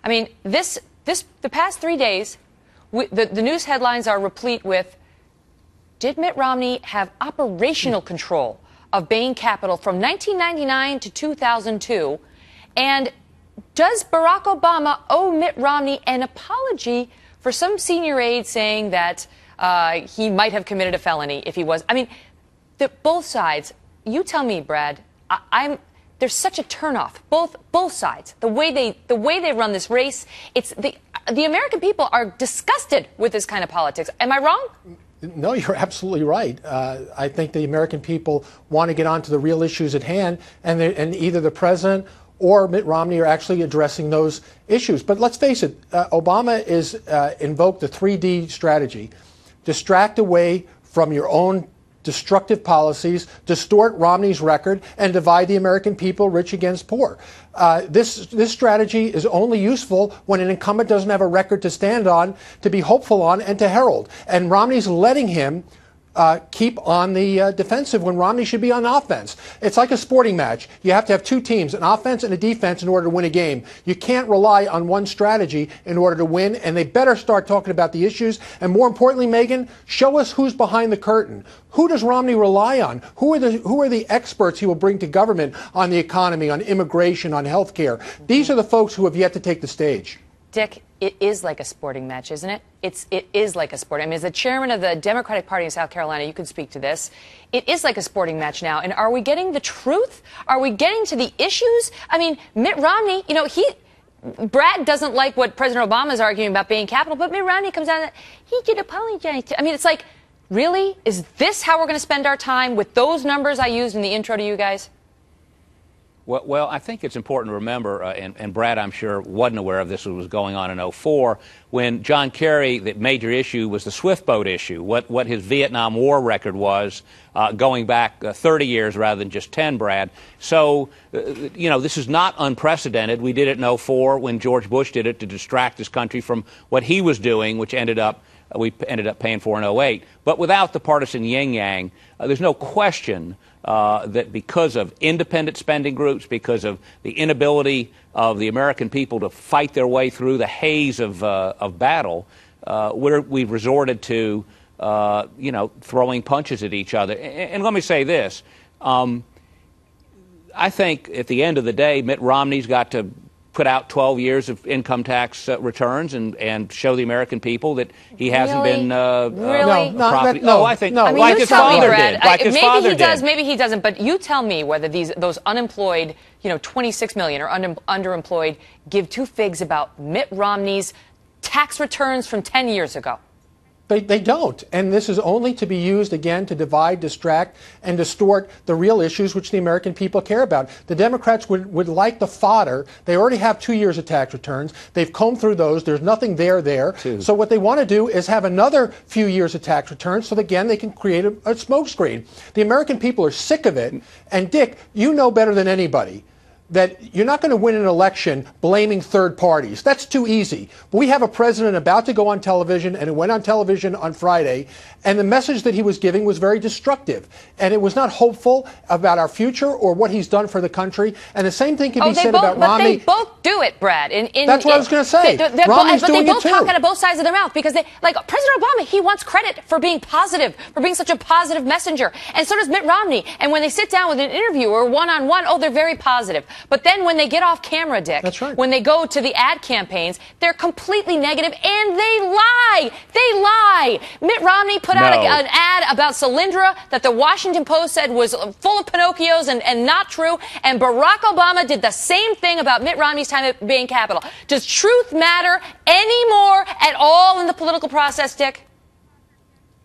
I mean, the past 3 days, the news headlines are replete with, did Mitt Romney have operational control of Bain Capital from 1999 to 2002? And does Barack Obama owe Mitt Romney an apology for some senior aide saying that he might have committed a felony if he was? I mean, both sides. You tell me, Brad. There's such a turnoff. Both sides. The way they run this race. It's the American people are disgusted with this kind of politics. Am I wrong? No, you're absolutely right. I think the American people want to get on to the real issues at hand, and either the president or Mitt Romney are actually addressing those issues. But let's face it, Obama is invoked the 3D strategy: distract away from your own destructive policies, distort Romney's record, and divide the American people, rich against poor. This strategy is only useful when an incumbent doesn't have a record to stand on, to be hopeful on, and to herald. And Romney's letting him keep on the defensive when Romney should be on offense. It's like a sporting match. You have to have two teams, an offense and a defense, in order to win a game. You can't rely on one strategy in order to win, and they better start talking about the issues. And more importantly, Megyn, show us who's behind the curtain. Who does Romney rely on? Who are the experts he will bring to government on the economy, on immigration, on health care? These are the folks who have yet to take the stage. Dick, it is like a sporting match, isn't it? It is like a sport. I mean, as the chairman of the Democratic Party in South Carolina, you can speak to this. It is like a sporting match now. And are we getting the truth? Are we getting to the issues? I mean, Mitt Romney, Brad doesn't like what President Obama is arguing about Bain Capital, but Mitt Romney comes out and he did apologize. I mean, it's like, really? Is this how we're going to spend our time with those numbers I used in the intro to you guys? Well, I think it's important to remember, and Brad, I'm sure, wasn't aware of this was going on in 2004, when John Kerry, the major issue was the Swift boat issue, what his Vietnam War record was going back 30 years rather than just 10, Brad. So, this is not unprecedented. We did it in 2004 when George Bush did it to distract this country from what he was doing, which we ended up paying for in 2008. But without the partisan yin-yang, there's no question that because of independent spending groups, because of the inability of the American people to fight their way through the haze of battle, we've resorted to, throwing punches at each other. And let me say this. I think at the end of the day, Mitt Romney's got to put out 12 years of income tax returns and show the American people that he hasn't been really? No, I think I mean, like his father did. Like his father did. Maybe he doesn't. But you tell me whether those unemployed, 26 million or underemployed, give two figs about Mitt Romney's tax returns from 10 years ago. They don't. And this is only to be used, again, to divide, distract, and distort the real issues which the American people care about. The Democrats would like the fodder. They already have 2 years of tax returns. They've combed through those. There's nothing there. So what they want to do is have another few years of tax returns so that, again, they can create a smokescreen. The American people are sick of it. And, Dick, you know better than anybody that you're not going to win an election blaming third parties. That's too easy. We have a president about to go on television, and it went on television on Friday, and the message that he was giving was very destructive. And it was not hopeful about our future or what he's done for the country. And the same thing can be said about Romney. But they both do it, Brad. That's what I was going to say. Romney's doing it too. But they both talk out of both sides of their mouth because President Obama, he wants credit for being positive, for being such a positive messenger. And so does Mitt Romney. And when they sit down with an interviewer one-on-one, they're very positive. But then when they get off camera, Dick, that's right, when they go to the ad campaigns, they're completely negative and they lie. They lie. Mitt Romney put out an ad about Solyndra that the Washington Post said was full of Pinocchios and not true. And Barack Obama did the same thing about Mitt Romney's time at Bain Capital. Does truth matter anymore at all in the political process, Dick?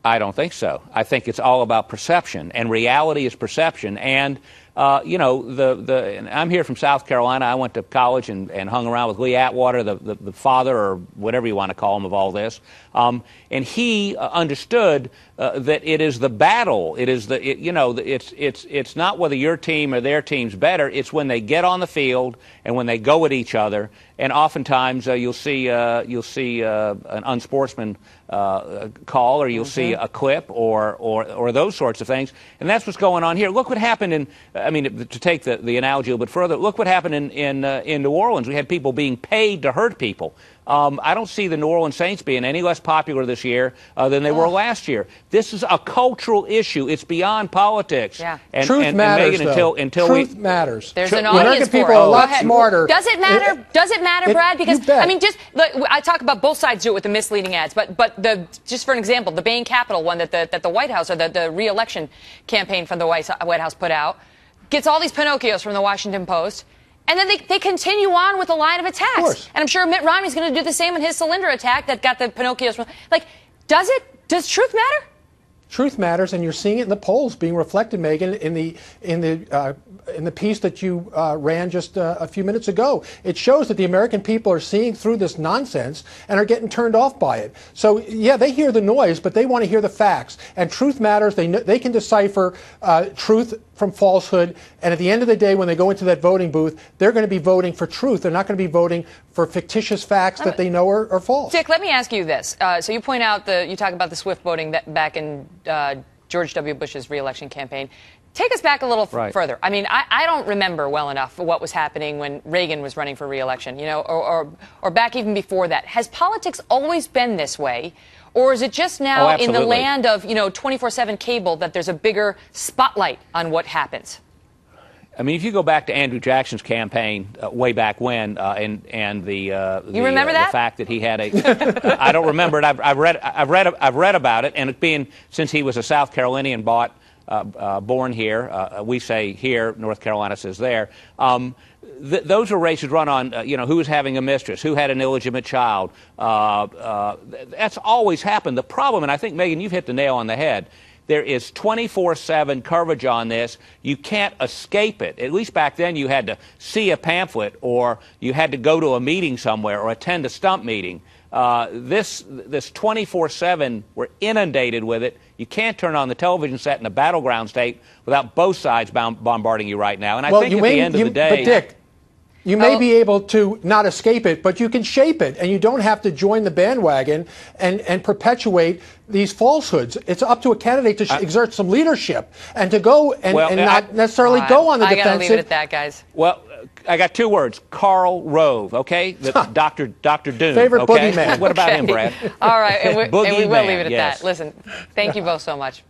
I don't think so. I think it's all about perception, and reality is perception. And and I'm here from South Carolina. I went to college and hung around with Lee Atwater, the father or whatever you want to call him of all this. And he understood that it is the battle. It is it's not whether your team or their team's better. It's when they get on the field and when they go at each other and oftentimes you'll see an unsportsman call, or you'll see a clip, or those sorts of things, and that's what's going on here. Look what happened in, I mean, to take the analogy a little bit further, look what happened in New Orleans. We had people being paid to hurt people. I don't see the New Orleans Saints being any less popular this year than they were last year. This is a cultural issue. It's beyond politics. Yeah. Truth matters, Megan, until Truth matters. There's an the audience American for people it. are a Go lot ahead. smarter. Does it matter? Does it matter, Brad? Because you bet. I mean, just look, I talk about both sides do it with the misleading ads, but just for an example, the Bain Capital one that the White House, or the re-election campaign from the White House put out, gets all these Pinocchios from the Washington Post. And then they continue on with a line of attacks. Of course. And I'm sure Mitt Romney's going to do the same in his cylinder attack that got the Pinocchios. Like, does truth matter? Truth matters, and you're seeing it in the polls being reflected, Megan, in the piece that you ran just a few minutes ago. It shows that the American people are seeing through this nonsense and are getting turned off by it. So, yeah, they hear the noise, but they want to hear the facts. And truth matters. They can decipher truth from falsehood. And at the end of the day, when they go into that voting booth, they're going to be voting for truth. They're not going to be voting for fictitious facts that they know are false. Dick, let me ask you this. So you point out you talk about the Swift voting back in George W. Bush's re-election campaign. Take us back a little further. I mean, I don't remember well enough what was happening when Reagan was running for re-election, you know, or back even before that. Has politics always been this way? Or is it just now in the land of, 24/7 cable that there's a bigger spotlight on what happens? I mean, if you go back to Andrew Jackson's campaign way back when, and the remember that? The fact that he had I don't remember it. I've read about it, and it being since he was a South Carolinian born here, we say here, North Carolina says there. Those are races run on, who was having a mistress, who had an illegitimate child. That's always happened. The problem, and I think, Megan, you've hit the nail on the head, there is 24/7 coverage on this. You can't escape it. At least back then you had to see a pamphlet, or you had to go to a meeting somewhere, or attend a stump meeting. This 24/7, we're inundated with it. You can't turn on the television set in a battleground state without both sides bombarding you right now. And I think at the end of the day... But Dick, you may be able to not escape it, but you can shape it, and you don't have to join the bandwagon and perpetuate these falsehoods. It's up to a candidate to exert some leadership and to go and not necessarily go on the defensive. I got to leave it at that, guys. Well, I got two words: Karl Rove. Okay, Dr. Doom. Favorite okay? boogeyman. What about him, Brad? All right, and we will leave it at yes. that. Listen, thank you both so much.